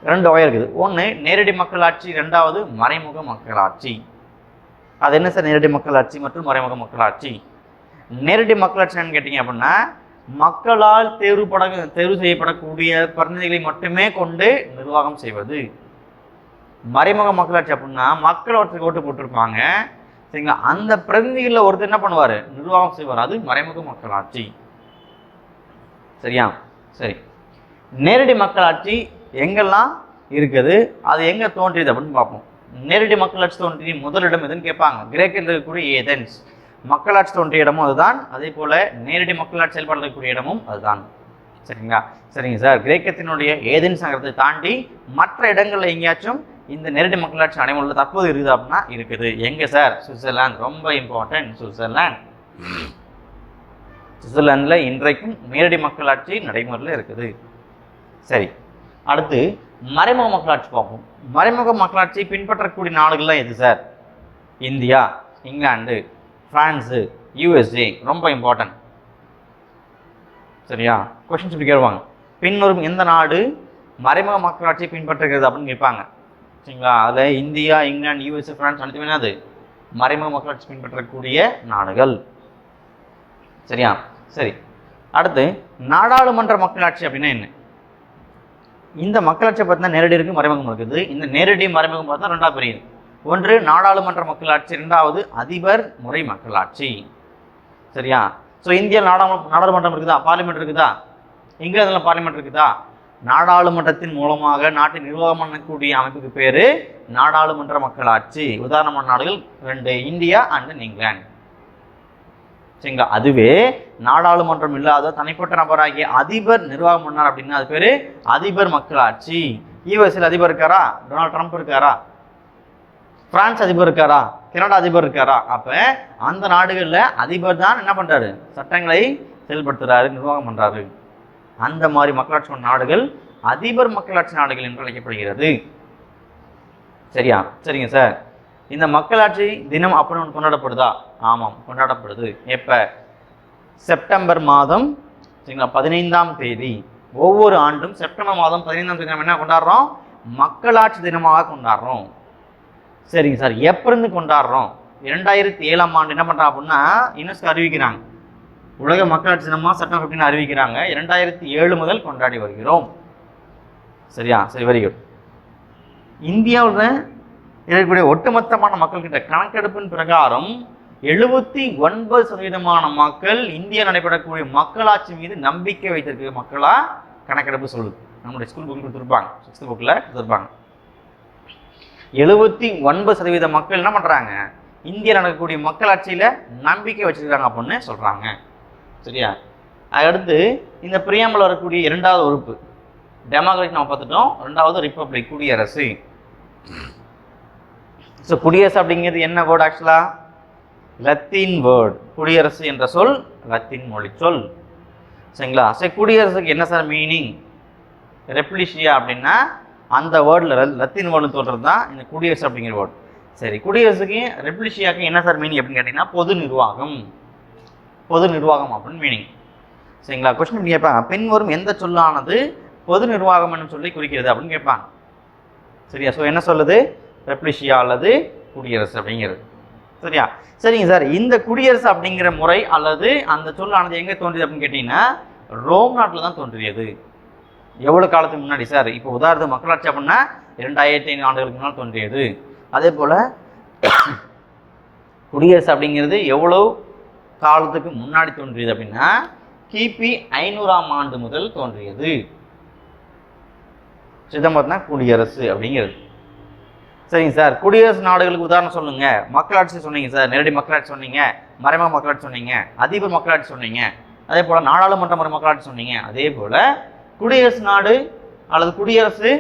2 வகை இருக்குது. ஒன்று நேரடி மக்களாட்சி, 2வது மறைமுக மக்களாட்சி. அது என்ன சார் நேரடி மக்களாட்சி மற்றும் மறைமுக மக்களாட்சி? நேரடி மக்களாட்சின்னு கேட்டீங்க அப்படின்னா மக்களால் தேர்வு செய்யப்படக்கூடிய பிரதிநிதிகளை மட்டுமே கொண்டு நிர்வாகம் செய்வது. மறைமுக மக்களாட்சி அப்படின்னா மக்கள் ஒருத்தருக்கு ஓட்டு போட்டிருப்பாங்க, சரிங்களா? அந்த பிரதிநிதிகளில் ஒருத்தர் என்ன பண்ணுவார்? நிர்வாகம் செய்வார். அது மறைமுக மக்களாட்சி. சரியா? சரி, நேரடி மக்களாட்சி எங்கெல்லாம் இருக்குது, அது எங்கே தோன்றியது அப்படின்னு பார்ப்போம். நேரடி மக்களாட்சி தோன்றிய முதலிடம் எதுன்னு கேட்பாங்க. கிரேக்கத்தில் இருக்கக்கூடிய ஏதென்ஸ். மக்களாட்சி தோன்றிய இடமும் அதுதான், அதே போல நேரடி மக்களாட்சி செயல்படக்கூடிய இடமும் அதுதான். சரிங்களா? சரிங்க சார், கிரேக்கத்தினுடைய ஏதென்ஸ் நகரத்தை தாண்டி மற்ற இடங்களில் எங்கேயாச்சும் இந்த நேரடி மக்களாட்சி நடைமுறையில் தற்போது இருக்குது அப்படின்னா இருக்குது. எங்கே சார்? சுவிட்சர்லாந்து. ரொம்ப இம்பார்ட்டன்ட். சுவிட்சர்லாந்தில் இன்றைக்கும் நேரடி மக்களாட்சி நடைமுறையில் இருக்குது. சரி, அடுத்து மறைமுக மக்களாட்சி பார்ப்போம். மறைமுக மக்களாட்சி பின்பற்றக்கூடிய நாடுகள்லாம் எது sir? India, England, France, USA. ரொம்ப இம்பார்ட்டன்ட். சரியா? கொஸ்டின்ஸ் இப்படி கேட்பாங்க. பின்வரும் எந்த நாடு மறைமுக மக்களாட்சி பின்பற்றுகிறது அப்படின்னு கேட்பாங்க. சரிங்களா? அதில் இந்தியா, இங்கிலாந்து, யூஎஸ்ஏ, பிரான்ஸ் அனைத்துமே என்னது? மறைமுக மக்களாட்சி பின்பற்றக்கூடிய நாடுகள். சரியா? சரி, அடுத்து நாடாளுமன்ற மக்களாட்சி அப்படின்னா என்ன? இந்த மக்களாட்சியை பார்த்தா நேரடி இருக்கு, மறைமுகம் இருக்குது. இந்த நேரடி மறைமுகம் பார்த்தா 2ஆக பிரியுது. ஒன்று நாடாளுமன்ற மக்களாட்சி, 2வது அதிபர் முறை மக்களாட்சி. சரியா? ஸோ இந்தியா நாடாளுமன்றம் இருக்குதா? பார்லிமெண்ட் இருக்குதா? இங்கிலாந்துல பார்லிமெண்ட் இருக்குதா? நாடாளுமன்றத்தின் மூலமாக நாட்டை நிர்வாகம் பண்ணக்கூடிய அமைப்புக்கு பேரு நாடாளுமன்ற மக்களாட்சி. உதாரணமான நாடுகள் 2, இந்தியா அண்ட் இங்கிலாந்து. சரிங்களா? அதுவே நாடாளுமன்றம் இல்லாத தனிப்பட்ட நபராகிய அதிபர் நிர்வாகம் பண்ணார் அப்படின்னா அது பேரு அதிபர் மக்களாட்சி. யூஎஸ்ஏல அதிபர் இருக்காரா? டொனால்ட் ட்ரம்ப் இருக்காரா? பிரான்ஸ் அதிபர் இருக்காரா? கனடா அதிபர் இருக்காரா? அப்ப அந்த நாடுகள்ல அதிபர் தான் என்ன பண்றாரு? சட்டங்களை செயல்படுத்துறாரு, நிர்வாகம் பண்றாரு. அந்த மாதிரி மக்களாட்சி நாடுகள் அதிபர் மக்களாட்சி நாடுகள் என்று அழைக்கப்படுகிறது. சரியா? சரிங்க சார், இந்த மக்களாட்சி தினம் அப்படின்னு கொண்டாடப்படுதா? ஆமாம், கொண்டாடப்படுது. எப்ப? செப்டம்பர் மாதம் 15ஆம் தேதி. ஒவ்வொரு ஆண்டும் செப்டம்பர் மாதம் 15ஆம் தேதி நம்ம என்ன கொண்டாடுறோம்? மக்களாட்சி தினமாக கொண்டாடுறோம். சரிங்க சார், எப்ப இருந்து கொண்டாடுறோம்? 2007ஆம் ஆண்டு என்ன பண்றாங்க அப்படின்னா யுனெஸ்கோ அறிவிக்கிறாங்க. உலக மக்களாட்சி தினமா செப்டம்பர் 15 அறிவிக்கிறாங்க. 2007 முதல் கொண்டாடி வருகிறோம். சரியா? சரி, வெரி குட். இந்தியாவில் இருக்கக்கூடிய ஒட்டுமொத்தமான மக்கள்கிட்ட கணக்கெடுப்பின் பிரகாரம் 79% மக்கள் இந்தியா நடைபெறக்கூடிய மக்களாட்சி மீது நம்பிக்கை வைத்திருக்க மக்களா கணக்கெடுப்பு சொல்லுது. நம்முடைய ஸ்கூல் புக்கில் கொடுத்துருப்பாங்க, 6th புக்கில் கொடுத்துருப்பாங்க. 79% மக்கள் என்ன பண்றாங்க? இந்தியா நடக்கக்கூடிய மக்களாட்சியில நம்பிக்கை வச்சிருக்காங்க அப்படின்னு சொல்றாங்க. சரியா? அடுத்து இந்த பிரியாமல் வரக்கூடிய 2வது உறுப்பு டெமோக்ராசி நம்ம பார்த்துட்டோம். 2வது ரிப்பப்ளிக், குடியரசு. ஸோ குடியரசு அப்படிங்கிறது என்ன வேர்டு? ஆக்சுவலா லத்தீன் வேர்டு. குடியரசு என்ற சொல் லத்தீன் மொழி சொல். சரிங்களா? சரி, குடியரசுக்கு என்ன சார் மீனிங்? ரெப்ளிஷியா அப்படின்னா அந்த வேர்டில் லத்தீன் வேர்டு சொல்கிறது தான் இந்த குடியரசு அப்படிங்கிற வேர்டு. சரி, குடியரசுக்கு ரெப்ளிஷியாவுக்கு என்ன சார் மீனிங் அப்படின்னு கேட்டிங்கன்னா பொது நிர்வாகம். பொது நிர்வாகம் அப்படின்னு மீனிங். சரிங்களா? கொஸ்டின் கேட்பாங்க, பின்வரும் எந்த சொல்லானது பொது நிர்வாகம் சொல்லி குறிக்கிறது அப்படின்னு கேட்பாங்க. சரியா? ஸோ என்ன சொல்லுது? ரெப்ளிஷியா அல்லது குடியரசு அப்படிங்கிறது. சரியா? சரிங்க சார், இந்த குடியரசு அப்படிங்கிற முறை அல்லது அந்த சொல்லானது எங்கே தோன்றியது அப்படின்னு கேட்டிங்கன்னா ரோம் நாட்டில் தான் தோன்றியது. எவ்வளோ காலத்துக்கு முன்னாடி சார்? இப்போ உதாரணத்துக்கு மக்களாட்சி அப்படின்னா 2500 ஆண்டுகளுக்கு முன்னால் தோன்றியது. அதே போல் குடியரசு அப்படிங்கிறது எவ்வளோ காலத்துக்கு முன்னாடி தோன்றியது அப்படின்னா கிபி 500ஆம் ஆண்டு முதல் தோன்றியது. சிதம் பார்த்தீங்கன்னா குடியரசு அப்படிங்கிறது. சரிங்க சார், குடியரசு நாடுகளுக்கு உதாரணம் சொல்லுங்க. மக்களாட்சி சொன்னீங்க சார், நேரடி மக்களாட்சி சொன்னீங்க, மறைமுக மக்களாட்சி சொன்னீங்க, அதிபர் மக்களாட்சி சொன்னீங்க, அதே போல் நாடாளுமன்ற முறை மக்களாட்சி சொன்னீங்க. அதே போல் குடியரசு நாடு அல்லது குடியரசு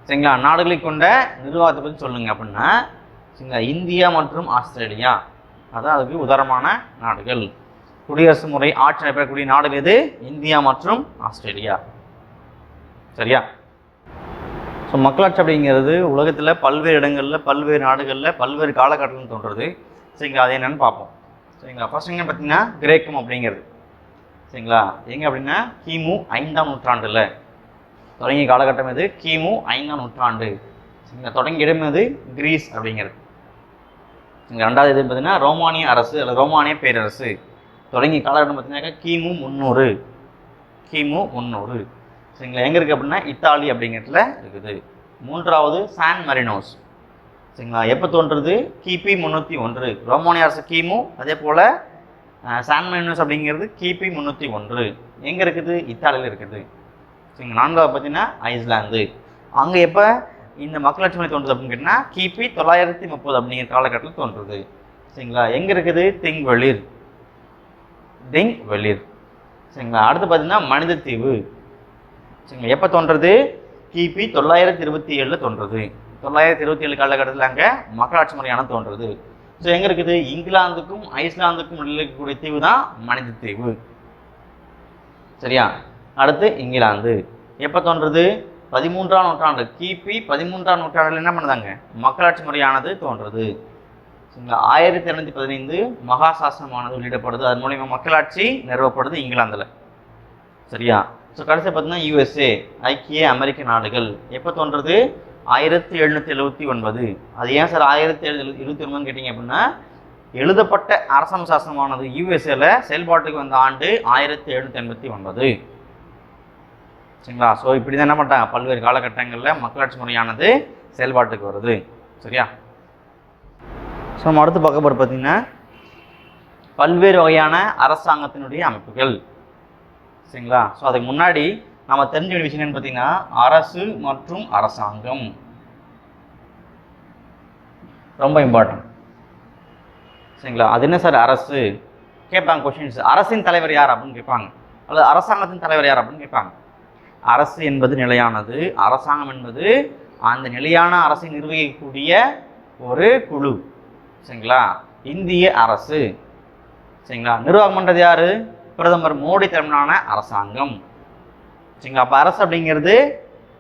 சரிங்களா நாடுகளை கொண்ட நிர்வாகத்தை பற்றி சொல்லுங்க அப்படின்னா சரிங்களா இந்தியா மற்றும் ஆஸ்திரேலியா அதான் அதுக்கு உதாரணமான நாடுகள். குடியரசு முறை ஆட்சி நடைபெறக்கூடிய நாடுகள் எது? இந்தியா மற்றும் ஆஸ்திரேலியா. சரியா? ஸோ மக்களாட்சி அப்படிங்கிறது உலகத்தில் பல்வேறு இடங்களில் பல்வேறு நாடுகளில் பல்வேறு காலகட்டத்தில் தோன்றுறது. சரிங்களா? அது என்னென்னு பார்ப்போம். சரிங்களா? ஃபர்ஸ்ட் எங்கே பார்த்தீங்கன்னா கிரேக்கம் அப்படிங்கிறது. சரிங்களா? எங்கே அப்படின்னா கிமு 5ஆம் நூற்றாண்டில் தொடங்கிய காலகட்டம் எது? கிமு 5ஆம் நூற்றாண்டு. சரிங்களா? தொடங்கிய இடம் எது? கிரீஸ் அப்படிங்கிறது. இங்கே ரெண்டாவது எது பார்த்தீங்கன்னா ரோமானிய அரசு அல்லது ரோமானிய பேரரசு. தொடங்கிய காலகட்டம் பார்த்தீங்கன்னாக்கா கிமு 300. கிமு 300. சரிங்களா? எங்கே இருக்குது அப்படின்னா இத்தாலி அப்படிங்கிறதுல இருக்குது. மூன்றாவது சான் மரினோஸ். சரிங்களா? எப்போ தோன்றுறது? கிபி 301. ரோமானிய அரசு கிமு, அதே போல் சான் மரினோஸ் அப்படிங்கிறது கிபி 301. எங்கே இருக்குது? இத்தாலியில் இருக்குது. சரிங்களா? நான்காவது பார்த்தீங்கன்னா ஐஸ்லாந்து. அங்கே எப்போ இந்த மக்களாட்சி முறை தோன்றுது அப்படின்னு கேட்டிங்கன்னா கிபி 930 அப்படிங்கிற காலகட்டத்தில் தோன்றுது. சரிங்களா? எங்கே இருக்குது? திங்வெளிர். சரிங்களா? அடுத்து பார்த்தீங்கன்னா மனிதத்தீவு. சரிங்களா? எப்போ தோன்றுறது? கிபி 927 தோன்றுறது. 927 காலகட்டத்தில் அங்கே மக்களாட்சி முறையான தோன்றுறது. ஸோ எங்கே இருக்குது? இங்கிலாந்துக்கும் ஐஸ்லாந்துக்கும் இடையில் இருக்கக்கூடிய தீவு தான் மனிதத்தீவு. சரியா? அடுத்து இங்கிலாந்து. எப்போ தோன்றுறது? 13ஆம் நூற்றாண்டு. கிபி 13ஆம் நூற்றாண்டில் என்ன பண்ணுதாங்க? மக்களாட்சி முறையானது தோன்றுறது. சரிங்களா? 1215 மகாசாசனமானது வெளியிடப்படுது. அதன் மூலிமா மக்களாட்சி நிறுவப்படுது இங்கிலாந்தில். சரியா? ஸோ கடைசி பார்த்தீங்கன்னா யூஎஸ்ஏ ஐக்கிய அமெரிக்க நாடுகள். எப்போ தோன்றுறது? 1779. அது ஏன் சார் 1729 கேட்டிங்க அப்படின்னா எழுதப்பட்ட அரசாங்க சாசனமானது யூஎஸ்ஏல செயல்பாட்டுக்கு வந்த ஆண்டு 1789. சரிங்களா? ஸோ இப்படி தான் என்ன பண்ணுறாங்க? பல்வேறு காலகட்டங்களில் மக்களாட்சி முறையானது செயல்பாட்டுக்கு வருது. சரியா? ஸோ நம்ம அடுத்து பார்க்க போகிற பார்த்தீங்கன்னா பல்வேறு வகையான அரசாங்கத்தினுடைய அமைப்புகள். சரிங்களா? ஸோ அதுக்கு முன்னாடி நம்ம தெரிஞ்ச ஒரு விஷயம் என்னன்னு பார்த்தீங்கன்னா அரசு மற்றும் அரசாங்கம் ரொம்ப இம்பார்ட்டன்ட். சரிங்களா? அது என்ன சார் அரசு கேட்பாங்க கொஸ்டின்ஸ். அரசின் தலைவர் யார் அப்படின்னு கேட்பாங்க, அல்லது அரசாங்கத்தின் தலைவர் யார் அப்படின்னு கேட்பாங்க. அரசு என்பது நிலையானது, அரசாங்கம் என்பது அந்த நிலையான அரசை நிர்வகிக்கக்கூடிய ஒரு குழு. சரிங்களா? இந்திய அரசு. சரிங்களா? நிர்வாகம் பண்ணுறது யாரு? பிரதமர் மோடி தலைமையிலான அரசாங்கம். சரிங்களா? அப்போ அரசு அப்படிங்கிறது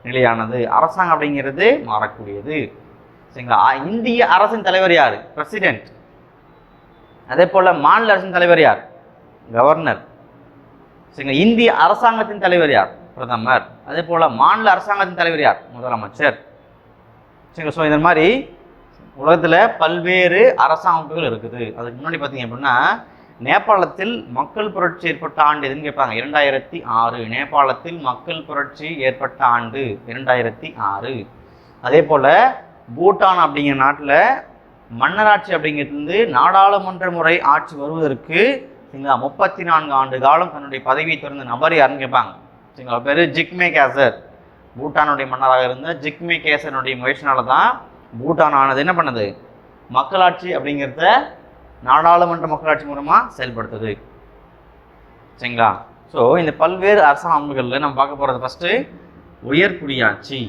நிலையானது, அரசாங்கம் அப்படிங்கிறது மாறக்கூடியது. சரிங்களா? இந்திய அரசின் தலைவர் யார்? பிரசிடென்ட். அதே போல் மாநில அரசின் தலைவர் யார்? கவர்னர். சரிங்களா? இந்திய அரசாங்கத்தின் தலைவர் யார்? பிரதமர். அதே போல் மாநில அரசாங்கத்தின் தலைவர் யார்? முதலமைச்சர். சரிங்களா? ஸோ இந்த மாதிரி உலகத்தில் பல்வேறு அரசாங்கங்கள் இருக்குது. அதுக்கு முன்னாடி பார்த்தீங்க அப்படின்னா நேபாளத்தில் மக்கள் புரட்சி ஏற்பட்ட ஆண்டு எதுன்னு கேட்பாங்க. 2006. நேபாளத்தில் மக்கள் புரட்சி ஏற்பட்ட ஆண்டு 2006. அதே போல் பூட்டான் அப்படிங்கிற நாட்டில் மன்னராட்சி அப்படிங்கிறது நாடாளுமன்ற முறை ஆட்சி வருவதற்கு 34 ஆண்டு காலம் தன்னுடைய பதவியை தொடர்ந்த நபர் யாருன்னு கேட்பாங்க. சரிங்களா? பேர் ஜிக்மே கேசர். பூட்டானுடைய மன்னராக இருந்த ஜிக்மே கேசருடைய முயற்சினால தான் பூட்டான் ஆனது என்ன பண்ணுது? மக்களாட்சி அப்படிங்கிறத நாடாளுமன்ற மக்களாட்சி மூலமாக செயல்படுத்துது. சரிங்களா? ஸோ இந்த பல்வேறு அரசாங்க அமைப்புகளில் நம்ம பார்க்க போகிறது ஃபஸ்ட்டு உயர்குடியாட்சி.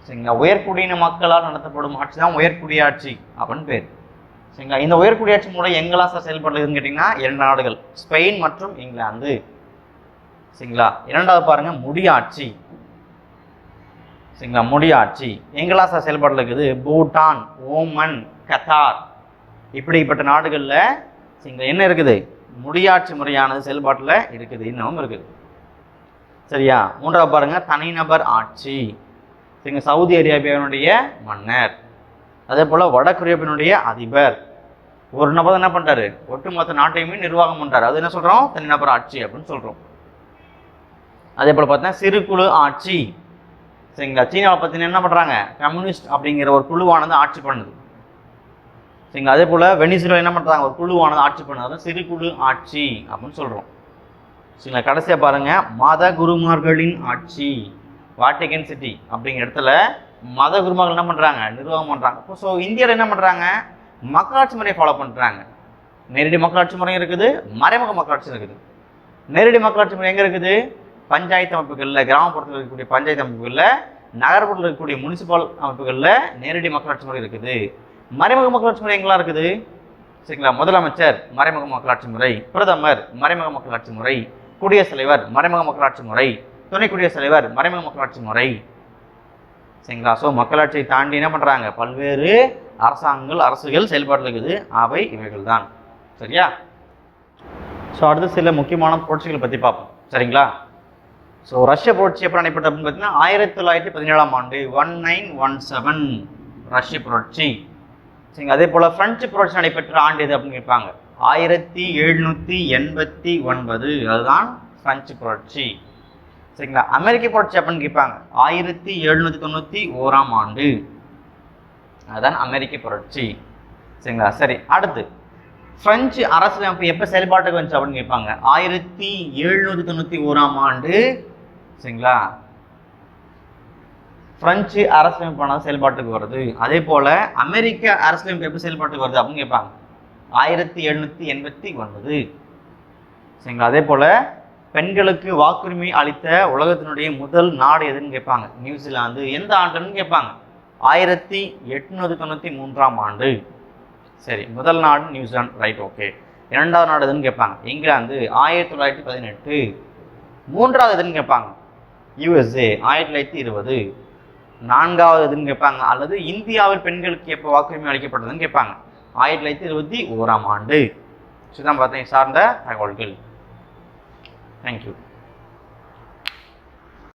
சரிங்களா? உயர்குடியின மக்களால் நடத்தப்படும் ஆட்சி தான் உயர்குடியாட்சி அப்படின்னு பேர். சரிங்களா? இந்த உயர்குடியாட்சி மூலம் எங்கெல்லாம் சார் செயல்படுறதுன்னு கேட்டிங்கன்னா 2 நாடுகள், ஸ்பெயின் மற்றும் இங்கிலாந்து. சரிங்களா? இரண்டாவது பாருங்க முடியாட்சி. சரிங்களா? முடியாட்சி எங்கெல்லாம் சார் செயல்பாட்டில் இருக்குது? பூட்டான், ஓமன், கத்தார் இப்படிப்பட்ட நாடுகளில் சரிங்களா என்ன இருக்குது? முடியாட்சி முறையானது செயல்பாட்டில் இருக்குது, இன்னமும் இருக்குது. சரியா? மூன்றாவது பாருங்க, தனிநபர் ஆட்சி. சரிங்க, சவுதி அரேபியாவினுடைய மன்னர். அதே போல வடகொரியாவினுடைய அதிபர். ஒரு நபர் என்ன பண்றாரு, ஒட்டுமொத்த நாட்டையுமே நிர்வாகம் பண்றாரு. அது என்ன சொல்றோம், தனிநபர் ஆட்சி அப்படின்னு சொல்றோம். அதே போல பார்த்தீங்கன்னா சிறு குழு ஆட்சி. சரிங்களா, சீனாவை பார்த்தீங்கன்னா என்ன பண்றாங்க, கம்யூனிஸ்ட் அப்படிங்கிற ஒரு குழுவானது ஆட்சி பண்ணுது. சரிங்களா, அதே போல வெனிசுலா என்ன பண்றாங்க, ஒரு குழுவானது ஆட்சி பண்ணுது. சிறு குழு ஆட்சி அப்படின்னு சொல்றோம். சரிங்களா, கடைசியா பாருங்க, மத குருமார்களின் ஆட்சி. வாட்டிகன் சிட்டி அப்படிங்கிற இடத்துல மத குருமார்கள் என்ன பண்றாங்க, நிர்வாகம் பண்றாங்க. ஸோ இந்தியாவில் என்ன பண்றாங்க, மக்களாட்சி முறையை ஃபாலோ பண்றாங்க. நேரடி மக்களாட்சி முறை இருக்குது, மறைமுக மக்களாட்சி இருக்குது. நேரடி மக்களாட்சி முறை எங்க இருக்குது, பஞ்சாயத்து அமைப்புகளில், கிராமப்புறத்தில் இருக்கக்கூடிய பஞ்சாயத்து அமைப்புகளில், நகர்ப்புறத்தில் இருக்கக்கூடிய முனிசிபல் அமைப்புகளில் நேரடி மக்களாட்சி முறை இருக்குது. மறைமுக மக்களாட்சி முறை எங்கெல்லாம் இருக்குது, சரிங்களா, முதலமைச்சர் மறைமுக மக்களாட்சி முறை, பிரதமர் மறைமுக மக்களாட்சி முறை, குடியரசுத் தலைவர் மறைமுக மக்களாட்சி முறை, துணை குடியரசுத் தலைவர் மறைமுக மக்களாட்சி முறை. சரிங்களா, ஸோ மக்களாட்சியை தாண்டி என்ன பண்றாங்க, பல்வேறு அரசாங்கங்கள் அரசுகள் செயல்பாடு இருக்குது. அவை இவைகள் தான். சரியா? ஸோ அடுத்து சில முக்கியமான புரட்சிகளை பற்றி பார்ப்போம். சரிங்களா? ஸோ ரஷ்ய புரட்சி எப்போ நடைபெற்றது அப்படின்னு பார்த்தீங்கன்னா 1917ஆம் ஆண்டு 1917 ரஷ்ய புரட்சி. சரிங்க, அதே போல் பிரெஞ்சு புரட்சி நடைபெற்ற ஆண்டு எது அப்படின்னு கேட்பாங்க, 1789. அதுதான் பிரெஞ்சு புரட்சி. சரிங்களா, அமெரிக்க புரட்சி அப்படின்னு கேட்பாங்க 1791ஆம் ஆண்டு. அதுதான் அமெரிக்க புரட்சி. சரிங்களா, சரி, அடுத்து பிரெஞ்சு அரசியலமைப்பு எப்போ செயல்பாட்டுக்கு வந்துச்சு அப்படின்னு கேட்பாங்க, 1791ஆம் ஆண்டு. சரிங்களா, பிரெஞ்சு அரசியலமைப்பானது செயல்பாட்டுக்கு வருது. அதே போல அமெரிக்க அரசியலமைப்பு எப்போ செயல்பாட்டுக்கு வருது அப்படின்னு கேட்பாங்க, 1789. சரிங்களா, அதே போல பெண்களுக்கு வாக்குரிமை அளித்த உலகத்தினுடைய முதல் நாடு எதுன்னு கேட்பாங்க, நியூசிலாந்து. எந்த ஆண்டுன்னு கேட்பாங்க, 1893ஆம் ஆண்டு. சரி, முதல் நாடு நியூசிலாந்து, ரைட், ஓகே. இரண்டாவது நாடு எதுன்னு கேட்பாங்க, இங்கிலாந்து, 1918. மூன்றாவது எதுன்னு கேட்பாங்க, யுஎஸ்ஏ, 1920. நான்காவது எதுன்னு கேட்பாங்க, அல்லது இந்தியாவில் பெண்களுக்கு எப்போ வாக்குரிமை அளிக்கப்பட்டதுன்னு கேட்பாங்க, 1921ஆம் ஆண்டு. இதுதான் பார்த்தீங்க சார்ந்த தகவல்கள். தேங்க்யூ.